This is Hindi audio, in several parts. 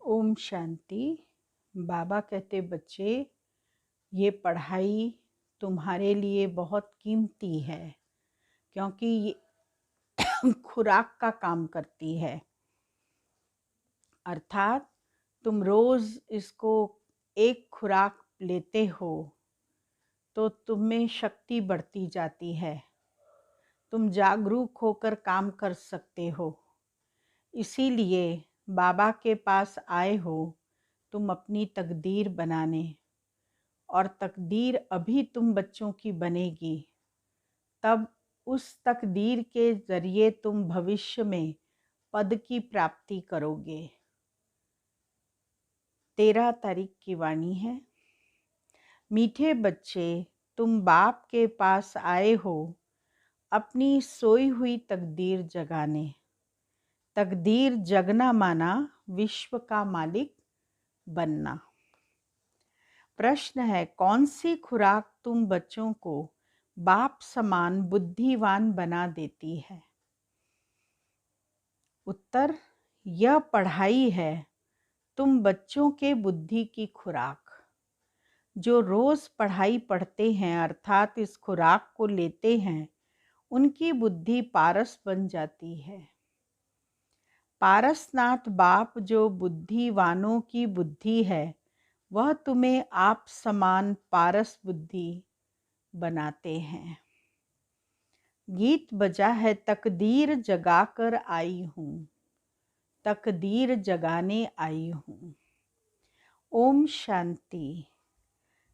ओम शांति। बाबा कहते बच्चे, ये पढ़ाई तुम्हारे लिए बहुत कीमती है क्योंकि ये खुराक का काम करती है। अर्थात तुम रोज इसको एक खुराक लेते हो तो तुम्हें शक्ति बढ़ती जाती है, तुम जागरूक होकर काम कर सकते हो। इसीलिए बाबा के पास आए हो तुम अपनी तकदीर बनाने, और तकदीर अभी तुम बच्चों की बनेगी, तब उस तकदीर के जरिए तुम भविष्य में पद की प्राप्ति करोगे। 13 तारीख की वाणी है। मीठे बच्चे, तुम बाप के पास आए हो अपनी सोई हुई तकदीर जगाने। तकदीर जगना माना विश्व का मालिक बनना। प्रश्न है, कौन सी खुराक तुम बच्चों को बाप समान बुद्धिवान बना देती है? उत्तर, यह पढ़ाई है तुम बच्चों के बुद्धि की खुराक। जो रोज पढ़ाई पढ़ते हैं अर्थात इस खुराक को लेते हैं, उनकी बुद्धि पारस बन जाती है। पारसनाथ बाप जो बुद्धिवानों की बुद्धि है, वह तुम्हें आप समान पारस बुद्धि बनाते हैं। गीत बजा है, तकदीर जगाकर आई हूँ, तकदीर जगाने आई हूँ। ओम शांति।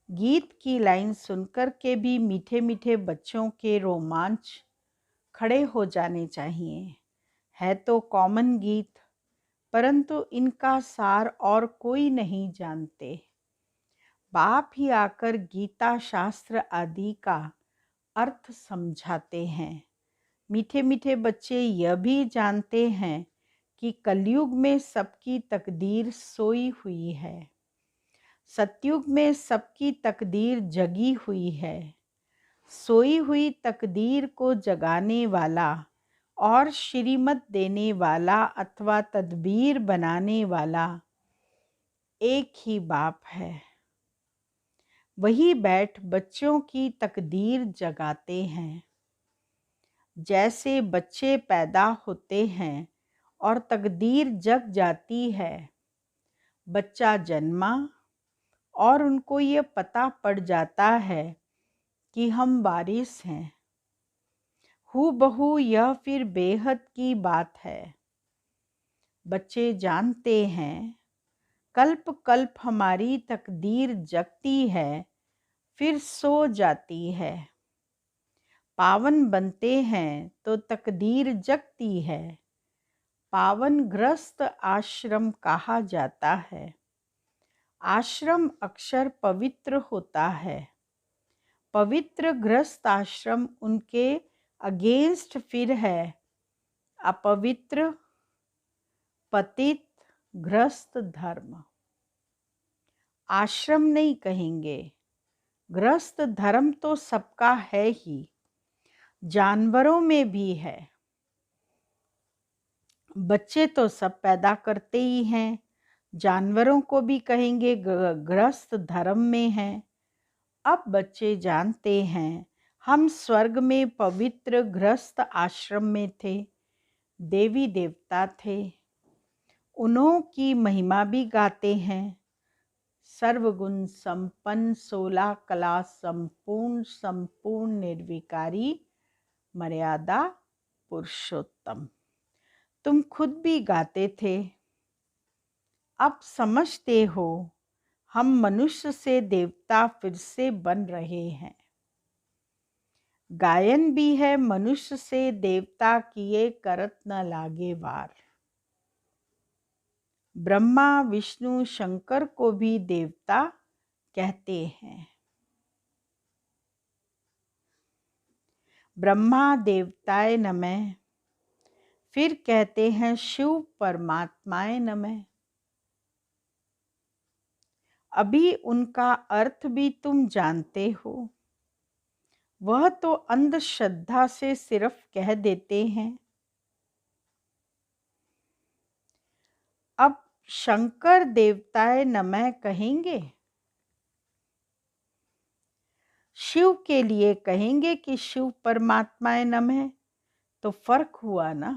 गीत की लाइन सुनकर के भी मीठे मीठे बच्चों के रोमांच खड़े हो जाने चाहिए। है तो कॉमन गीत, परंतु इनका सार और कोई नहीं जानते। बाप ही आकर गीता शास्त्र आदि का अर्थ समझाते हैं। मीठे मीठे बच्चे यह भी जानते हैं कि कलयुग में सबकी तकदीर सोई हुई है, सतयुग में सबकी तकदीर जगी हुई है। सोई हुई तकदीर को जगाने वाला और श्रीमत देने वाला अथवा तदबीर बनाने वाला एक ही बाप है। वही बैठ बच्चों की तकदीर जगाते हैं। जैसे बच्चे पैदा होते हैं और तकदीर जग जाती है, बच्चा जन्मा और उनको ये पता पड़ जाता है कि हम वारिस हैं। हूबहू यह फिर बेहद की बात है। बच्चे जानते हैं कल्प कल्प हमारी तकदीर जगती है, फिर सो जाती है। पावन बनते हैं तो तकदीर जगती है। पावन ग्रस्त आश्रम कहा जाता है। आश्रम अक्षर पवित्र होता है। पवित्र ग्रस्त आश्रम उनके अगेंस्ट फिर है अपवित्र पतित ग्रस्त धर्म। आश्रम नहीं कहेंगे, ग्रस्त धर्म तो सबका है ही, जानवरों में भी है। बच्चे तो सब पैदा करते ही हैं, जानवरों को भी कहेंगे ग्रस्त धर्म में हैं। अब बच्चे जानते हैं हम स्वर्ग में पवित्र ग्रस्त आश्रम में थे, देवी देवता थे, उन्हों की महिमा भी गाते हैं। सर्वगुण संपन्न 16 कला संपूर्ण संपूर्ण निर्विकारी मर्यादा पुरुषोत्तम। तुम खुद भी गाते थे, अब समझते हो हम मनुष्य से देवता फिर से बन रहे हैं। गायन भी है, मनुष्य से देवता किए करत न लागे वार। ब्रह्मा विष्णु शंकर को भी देवता कहते हैं। ब्रह्मा देवताय नमः, फिर कहते हैं शिव परमात्माय नमः। अभी उनका अर्थ भी तुम जानते हो, वह तो अंधश्रद्धा से सिर्फ कह देते हैं। अब शंकर देवताय नमः कहेंगे, शिव के लिए कहेंगे कि शिव परमात्माय नमः, तो फर्क हुआ ना।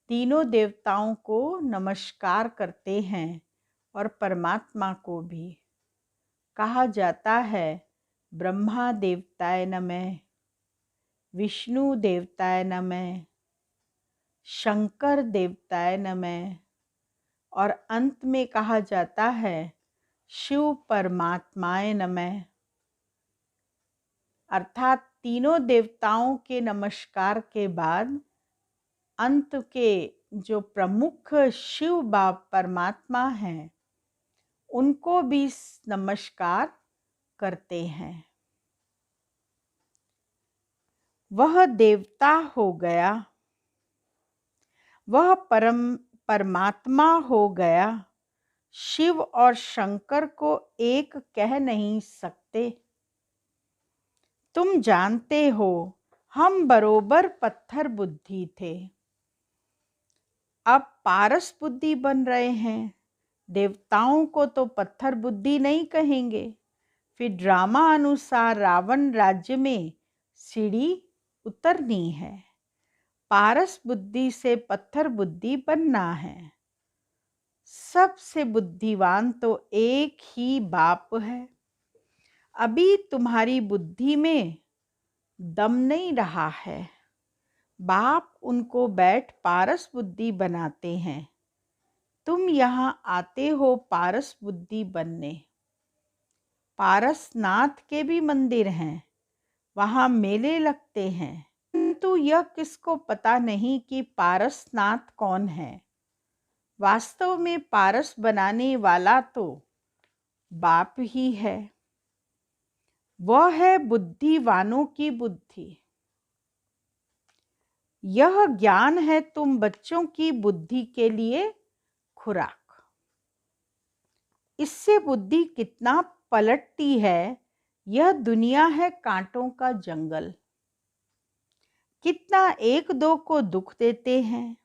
तीनों देवताओं को नमस्कार करते हैं और परमात्मा को भी कहा जाता है ब्रह्मा देवताय नमः, विष्णु देवताय नमः, शंकर देवताय नमः, और अंत में कहा जाता है शिव परमात्माय नमः। अर्थात तीनों देवताओं के नमस्कार के बाद अंत के जो प्रमुख शिव बाप परमात्मा हैं उनको भी नमस्कार करते हैं। वह देवता हो गया, वह परमात्मा हो गया, शिव और शंकर को एक कह नहीं सकते। तुम जानते हो हम बरोबर पत्थर बुद्धि थे, अब पारस बुद्धि बन रहे हैं। देवताओं को तो पत्थर बुद्धि नहीं कहेंगे। फिर ड्रामा अनुसार रावण राज्य में सीढ़ी उतरनी है, पारस बुद्धि से पत्थर बुद्धि बनना है। सबसे बुद्धिवान तो एक ही बाप है। अभी तुम्हारी बुद्धि में दम नहीं रहा है, बाप उनको बैठ पारस बुद्धि बनाते हैं। तुम यहाँ आते हो पारस बुद्धि बनने। पारसनाथ के भी मंदिर हैं, वहाँ मेले लगते हैं, किंतु यह किसको पता नहीं कि पारसनाथ कौन है। वास्तव में पारस बनाने वाला तो बाप ही है। वह है बुद्धिवानों की बुद्धि। यह ज्ञान है तुम बच्चों की बुद्धि के लिए खुराक। इससे बुद्धि कितना पलटती है। यह दुनिया है कांटों का जंगल, कितना एक दो को दुख देते हैं।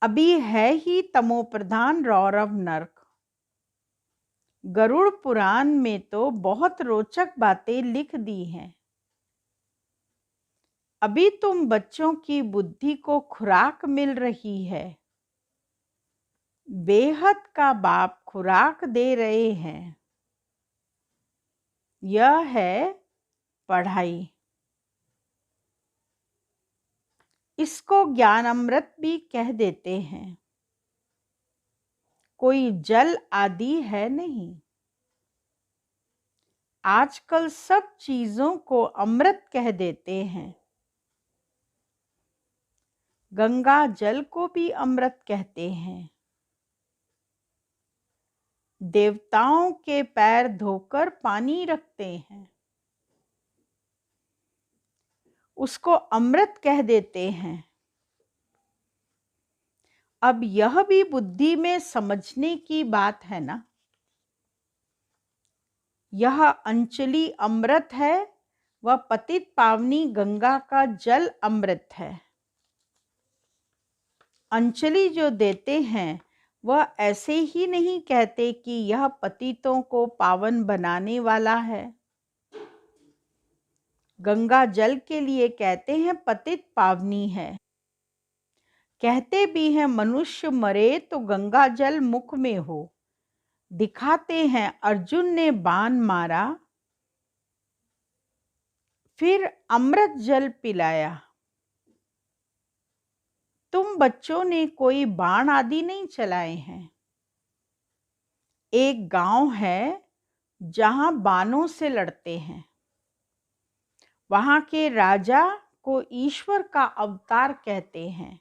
अभी है ही तमो प्रधान रौरव नरक। गरुड़ पुराण में तो बहुत रोचक बातें लिख दी हैं। अभी तुम बच्चों की बुद्धि को खुराक मिल रही है। बेहद का बाप खुराक दे रहे हैं। यह है पढ़ाई। इसको ज्ञान अमृत भी कह देते हैं। कोई जल आदि है नहीं। आजकल सब चीजों को अमृत कह देते हैं। गंगा जल को भी अमृत कहते हैं। देवताओं के पैर धोकर पानी रखते हैं, उसको अमृत कह देते हैं। अब यह भी बुद्धि में समझने की बात है ना। यह अंचली अमृत है, वह पतित पावनी गंगा का जल अमृत है। अंजलि जो देते हैं वह ऐसे ही नहीं कहते कि यह पतितों को पावन बनाने वाला है। गंगा जल के लिए कहते हैं पतित पावनी है। कहते भी हैं मनुष्य मरे तो गंगा जल मुख में हो। दिखाते हैं अर्जुन ने बाण मारा, फिर अमृत जल पिलाया। तुम बच्चों ने कोई बाण आदि नहीं चलाए हैं। एक गांव है जहां बाणों से लड़ते हैं। वहां के राजा को ईश्वर का अवतार कहते हैं।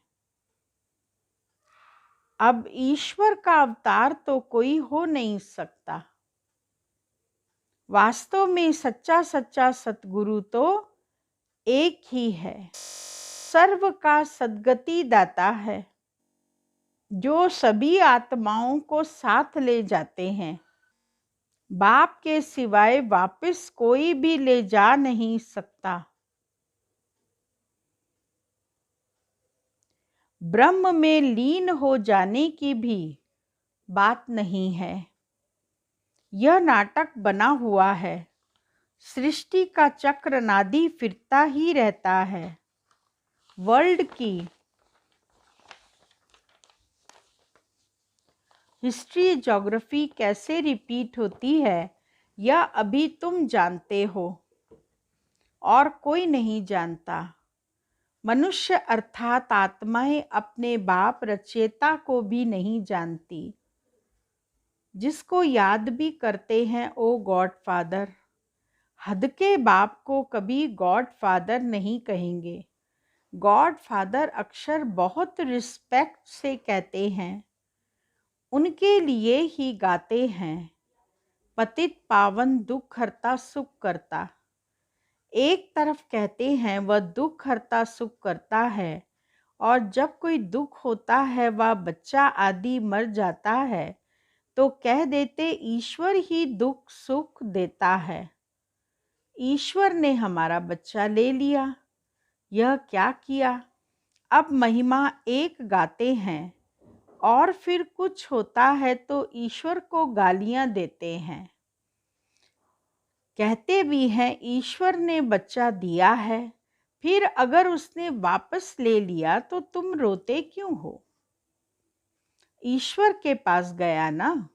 अब ईश्वर का अवतार तो कोई हो नहीं सकता। वास्तव में सच्चा सच्चा सतगुरु तो एक ही है, सर्व का सद्गति दाता है, जो सभी आत्माओं को साथ ले जाते हैं। बाप के सिवाय वापस कोई भी ले जा नहीं सकता। ब्रह्म में लीन हो जाने की भी बात नहीं है। यह नाटक बना हुआ है। सृष्टि का चक्र नादी फिरता ही रहता है। वर्ल्ड की हिस्ट्री ज्योग्राफी कैसे रिपीट होती है यह अभी तुम जानते हो और कोई नहीं जानता। मनुष्य अर्थात आत्माएं अपने बाप रचयिता को भी नहीं जानती। जिसको याद भी करते हैं ओ गॉड फादर, हद के बाप को कभी गॉड फादर नहीं कहेंगे। गॉड फादर अक्सर बहुत रिस्पेक्ट से कहते हैं, उनके लिए ही गाते हैं। पतित पावन दुख हरता सुख करता। एक तरफ कहते हैं वह दुख हरता सुख करता है, और जब कोई दुख होता है वह बच्चा आदि मर जाता है तो कह देते ईश्वर ही दुख सुख देता है। ईश्वर ने हमारा बच्चा ले लिया, यह क्या किया। अब महिमा एक गाते हैं और फिर कुछ होता है तो ईश्वर को गालियां देते हैं। कहते भी हैं ईश्वर ने बच्चा दिया है, फिर अगर उसने वापस ले लिया तो तुम रोते क्यों हो। ईश्वर के पास गया ना।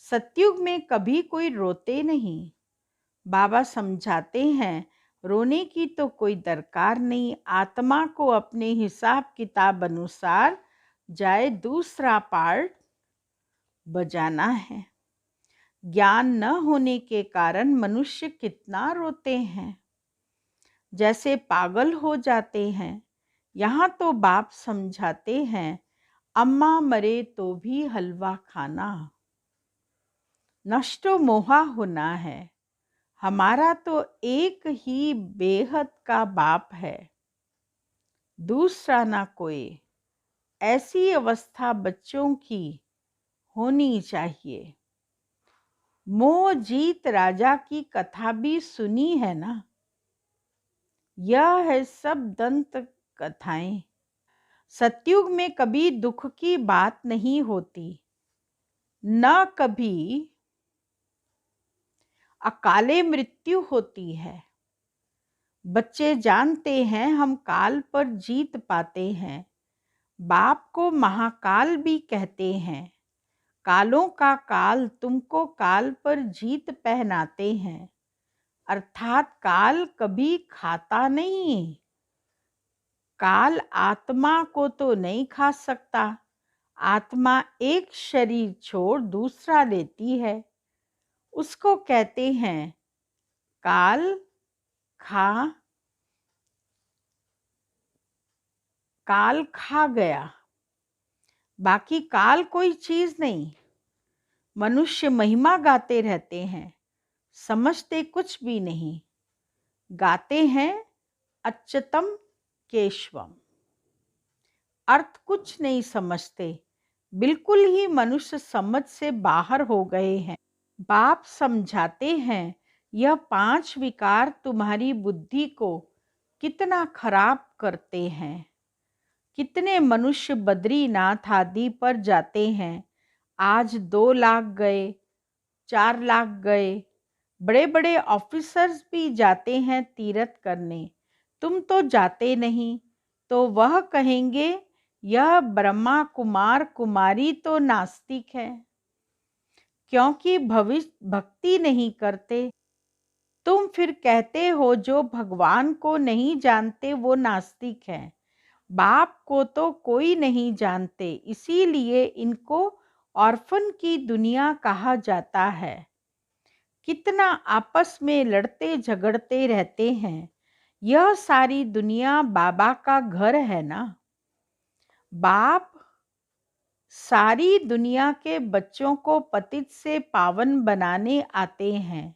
सतयुग में कभी कोई रोते नहीं। बाबा समझाते हैं रोने की तो कोई दरकार नहीं। आत्मा को अपने हिसाब किताब अनुसार जाए दूसरा पार्ट बजाना है। ज्ञान न होने के कारण मनुष्य कितना रोते हैं, जैसे पागल हो जाते हैं। यहाँ तो बाप समझाते हैं अम्मा मरे तो भी हलवा खाना। नष्टो मोहा होना है। हमारा तो एक ही बेहद का बाप है, दूसरा ना कोई। ऐसी अवस्था बच्चों की होनी चाहिए। मोह जीत राजा की कथा भी सुनी है ना। यह है सब दंत कथाएं। सतयुग में कभी दुख की बात नहीं होती, न कभी अकाले मृत्यु होती है। बच्चे जानते हैं हम काल पर जीत पाते हैं। बाप को महाकाल भी कहते हैं। कालों का काल तुमको काल पर जीत पहनाते हैं, अर्थात काल कभी खाता नहीं। काल आत्मा को तो नहीं खा सकता। आत्मा एक शरीर छोड़ दूसरा लेती है, उसको कहते हैं काल खा गया। बाकी काल कोई चीज नहीं। मनुष्य महिमा गाते रहते हैं, समझते कुछ भी नहीं। गाते हैं अच्युतम केशवम, अर्थ कुछ नहीं समझते। बिल्कुल ही मनुष्य समझ से बाहर हो गए हैं। बाप समझाते हैं यह 5 विकार तुम्हारी बुद्धि को कितना खराब करते हैं। कितने मनुष्य बद्रीनाथ आदि पर जाते हैं। आज 2 लाख गए, 4 लाख गए। बड़े बड़े ऑफिसर्स भी जाते हैं तीर्थ करने, तुम तो जाते नहीं। तो वह कहेंगे यह ब्रह्मा कुमार कुमारी तो नास्तिक है, क्योंकि भविष्य भक्ति नहीं करते। तुम फिर कहते हो जो भगवान को नहीं जानते वो नास्तिक है। बाप को तो कोई नहीं जानते, इसीलिए इनको ऑर्फन की दुनिया कहा जाता है। कितना आपस में लड़ते झगड़ते रहते हैं। यह सारी दुनिया बाबा का घर है ना। बाप सारी दुनिया के बच्चों को पतित से पावन बनाने आते हैं।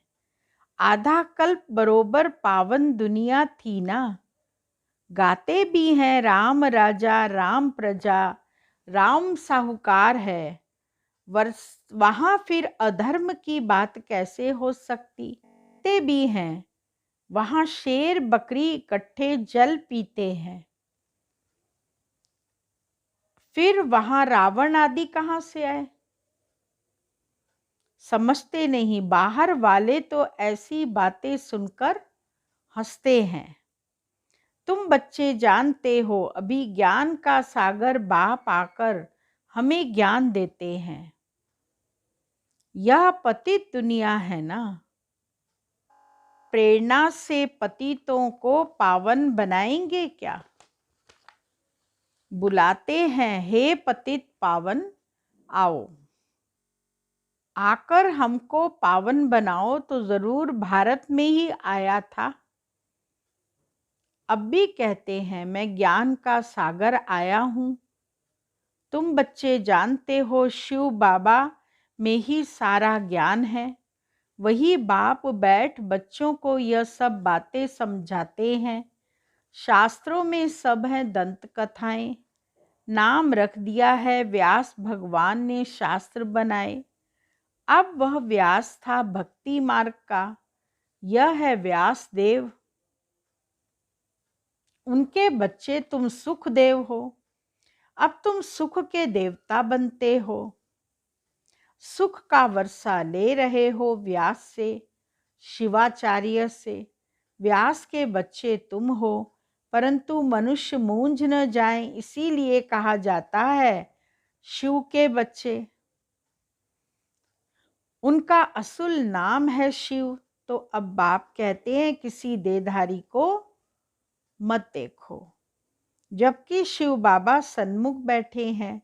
आधा कल्प बरोबर पावन दुनिया थी ना। गाते भी हैं राम राजा राम प्रजा, राम साहूकार है। वहां फिर अधर्म की बात कैसे हो सकती। ते भी हैं वहां शेर बकरी इकट्ठे जल पीते हैं। फिर वहां रावण आदि कहाँ से आए? समझते नहीं। बाहर वाले तो ऐसी बातें सुनकर हंसते हैं। तुम बच्चे जानते हो, अभी ज्ञान का सागर बाप आकर हमें ज्ञान देते हैं। यह पतित दुनिया है ना, प्रेरणा से पतितों को पावन बनाएंगे क्या? बुलाते हैं, हे पतित पावन आओ, आकर हमको पावन बनाओ। तो जरूर भारत में ही आया था। अब भी कहते हैं, मैं ज्ञान का सागर आया हूँ। तुम बच्चे जानते हो, शिव बाबा में ही सारा ज्ञान है। वही बाप बैठ बच्चों को यह सब बातें समझाते हैं। शास्त्रों में सब है दंत कथाएं। नाम रख दिया है व्यास भगवान ने शास्त्र बनाए। अब वह व्यास था भक्ति मार्ग का, यह है व्यास देव। उनके बच्चे तुम सुख देव हो। अब तुम सुख के देवता बनते हो। सुख का वर्षा ले रहे हो व्यास से, शिवाचार्य से। व्यास के बच्चे तुम हो, परंतु मनुष्य मूंझ न जाए, इसीलिए कहा जाता है शिव के बच्चे। उनका असुल नाम है शिव। तो अब बाप कहते हैं, किसी देहधारी को मत देखो, जबकि शिव बाबा सन्मुख बैठे हैं।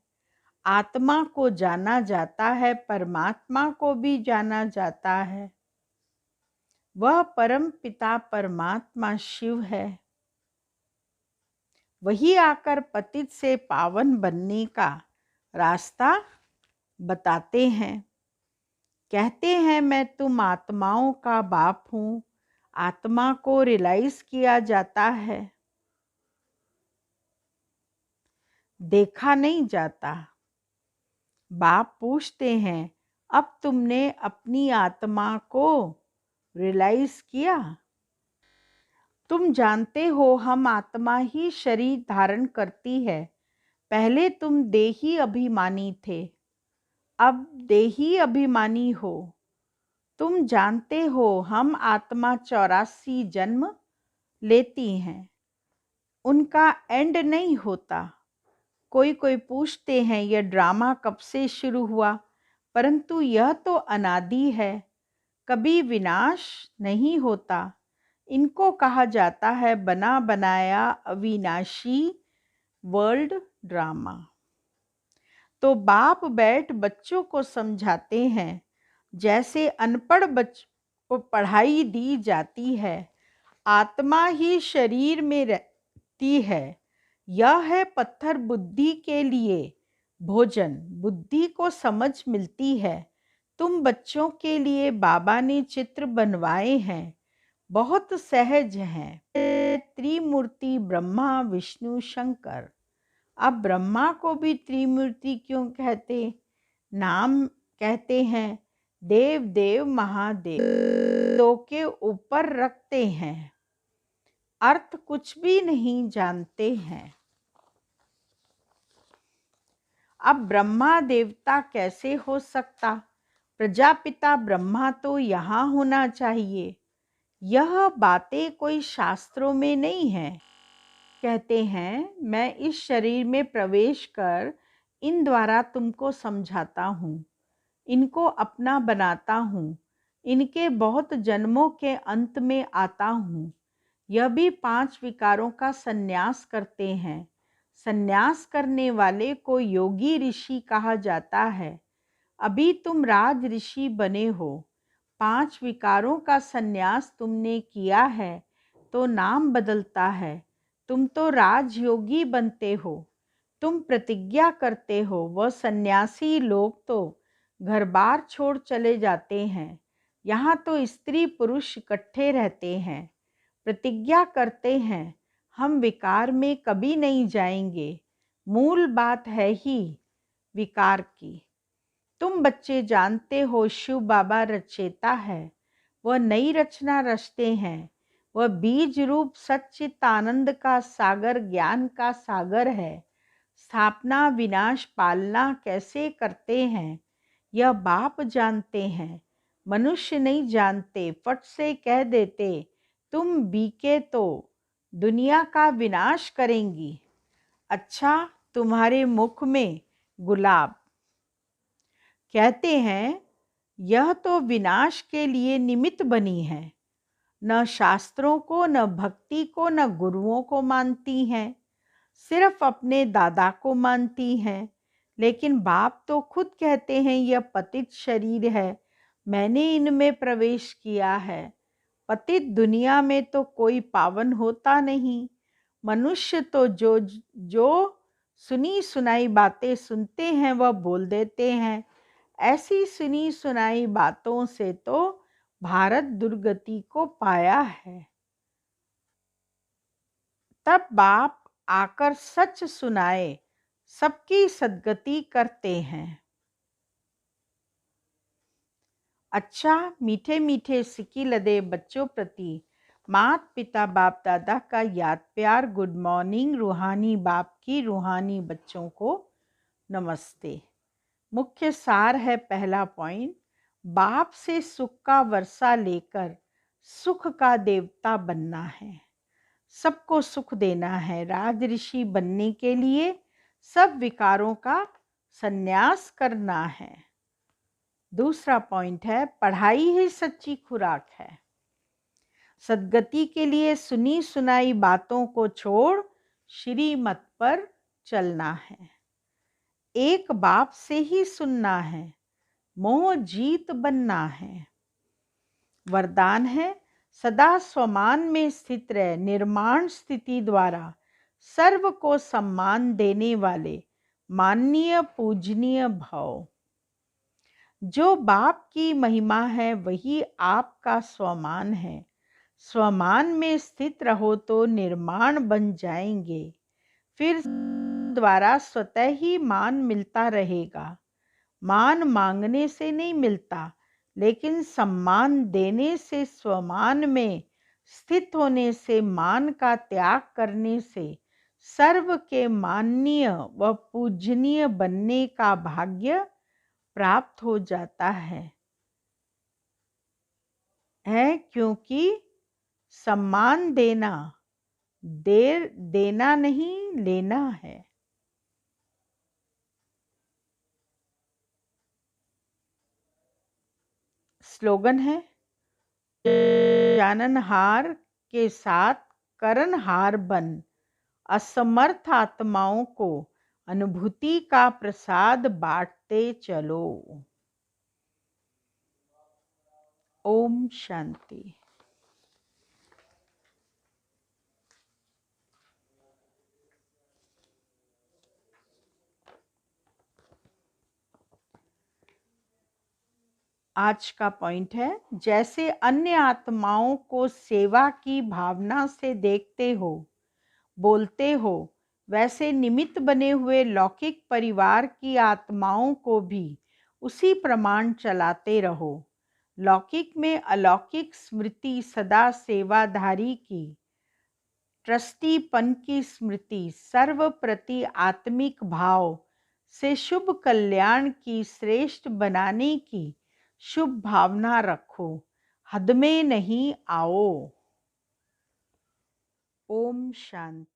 आत्मा को जाना जाता है, परमात्मा को भी जाना जाता है। वह परम पिता परमात्मा शिव है। वही आकर पतित से पावन बनने का रास्ता बताते हैं। कहते हैं, मैं तुम आत्माओं का बाप हूँ। आत्मा को रियलाइज किया जाता है, देखा नहीं जाता। बाप पूछते हैं, अब तुमने अपनी आत्मा को रियलाइज किया? तुम जानते हो, हम आत्मा ही शरीर धारण करती है। पहले तुम देही अभिमानी थे, अब देही अभिमानी हो। तुम जानते हो, हम आत्मा 84 जन्म लेती हैं, उनका एंड नहीं होता। कोई कोई पूछते हैं, यह ड्रामा कब से शुरू हुआ? परंतु यह तो अनादि है, कभी विनाश नहीं होता। इनको कहा जाता है बना बनाया अविनाशी वर्ल्ड ड्रामा। तो बाप बैठ बच्चों को समझाते हैं, जैसे अनपढ़ बच्चों को पढ़ाई दी जाती है। आत्मा ही शरीर में रहती है। यह है पत्थर बुद्धि के लिए भोजन, बुद्धि को समझ मिलती है। तुम बच्चों के लिए बाबा ने चित्र बनवाए हैं, बहुत सहज हैं। त्रिमूर्ति ब्रह्मा विष्णु शंकर। अब ब्रह्मा को भी त्रिमूर्ति क्यों कहते? नाम कहते हैं देव देव महादेव, दो के ऊपर रखते हैं, अर्थ कुछ भी नहीं जानते हैं। अब ब्रह्मा देवता कैसे हो सकता? प्रजापिता ब्रह्मा तो यहाँ होना चाहिए। यह बातें कोई शास्त्रों में नहीं है। कहते हैं, मैं इस शरीर में प्रवेश कर इन द्वारा तुमको समझाता हूँ, इनको अपना बनाता हूँ, इनके बहुत जन्मों के अंत में आता हूँ। यह भी 5 विकारों का संन्यास करते हैं। संन्यास करने वाले को योगी ऋषि कहा जाता है। अभी तुम राज ऋषि बने हो। 5 विकारों का संन्यास तुमने किया है तो नाम बदलता है। तुम तो राजयोगी बनते हो। तुम प्रतिज्ञा करते हो। वह सन्यासी लोग तो घर बार छोड़ चले जाते हैं। यहाँ तो स्त्री पुरुष इकट्ठे रहते हैं, प्रतिज्ञा करते हैं, हम विकार में कभी नहीं जाएंगे। मूल बात है ही विकार की। तुम बच्चे जानते हो, शिव बाबा रचयिता है। वह नई रचना रचते हैं। वह बीज रूप सच्चित आनंद का सागर, ज्ञान का सागर है। स्थापना विनाश पालना कैसे करते हैं यह बाप जानते हैं, मनुष्य नहीं जानते। फट से कह देते तुम बीके तो दुनिया का विनाश करेंगी। अच्छा तुम्हारे मुख में गुलाब। कहते हैं यह तो विनाश के लिए निमित्त बनी है, न शास्त्रों को, न भक्ति को, न गुरुओं को मानती हैं, सिर्फ अपने दादा को मानती हैं। लेकिन बाप तो खुद कहते हैं यह पतित शरीर है, मैंने इनमें प्रवेश किया है। पतित दुनिया में तो कोई पावन होता नहीं। मनुष्य तो जो सुनी सुनाई बातें सुनते हैं वह बोल देते हैं। ऐसी सुनी सुनाई बातों से तो भारत दुर्गति को पाया है। तब बाप आकर सच सुनाए, सबकी सद्गति करते हैं। अच्छा मीठे मीठे सिक्की लदे बच्चों प्रति मात पिता बाप दादा का याद प्यार। Good morning. रूहानी बाप की रूहानी बच्चों को नमस्ते। मुख्य सार है पहला पॉइंट, बाप से सुख का वर्षा लेकर सुख का देवता बनना है, सबको सुख देना है। राज ऋषि बनने के लिए सब विकारों का संन्यास करना है। दूसरा पॉइंट है, पढ़ाई ही सच्ची खुराक है। सद्गति के लिए सुनी सुनाई बातों को छोड़ श्रीमत पर चलना है। एक बाप से ही सुनना है, मोह जीत बनना है। वरदान है, सदा स्वमान में स्थित रह, निर्माण स्थिति द्वारा सर्व को सम्मान देने वाले माननीय पूजनीय भव। जो बाप की महिमा है वही आपका स्वमान है। स्वमान में स्थित रहो तो निर्माण बन जाएंगे, फिर द्वारा स्वतः ही मान मिलता रहेगा। मान मांगने से नहीं मिलता, लेकिन सम्मान देने से, स्वमान में स्थित होने से, मान का त्याग करने से सर्व के माननीय व पूजनीय बनने का भाग्य प्राप्त हो जाता है क्योंकि सम्मान देना नहीं लेना है। स्लोगन है, जाननहार के साथ करनहार बन, असमर्थ आत्माओं को अनुभूति का प्रसाद बांटते चलो। ओम शांति। आज का पॉइंट है, जैसे अन्य आत्माओं को सेवा की भावना से देखते हो, बोलते हो, वैसे निमित्त बने हुए लौकिक परिवार की आत्माओं को भी उसी प्रमाण चलाते रहो। लौकिक में अलौकिक स्मृति, सदा सेवाधारी की ट्रस्टीपन की स्मृति, सर्व प्रति आत्मिक भाव से शुभ कल्याण की, श्रेष्ठ बनाने की शुभ भावना रखो। हद में नहीं आओ। ओम शांति।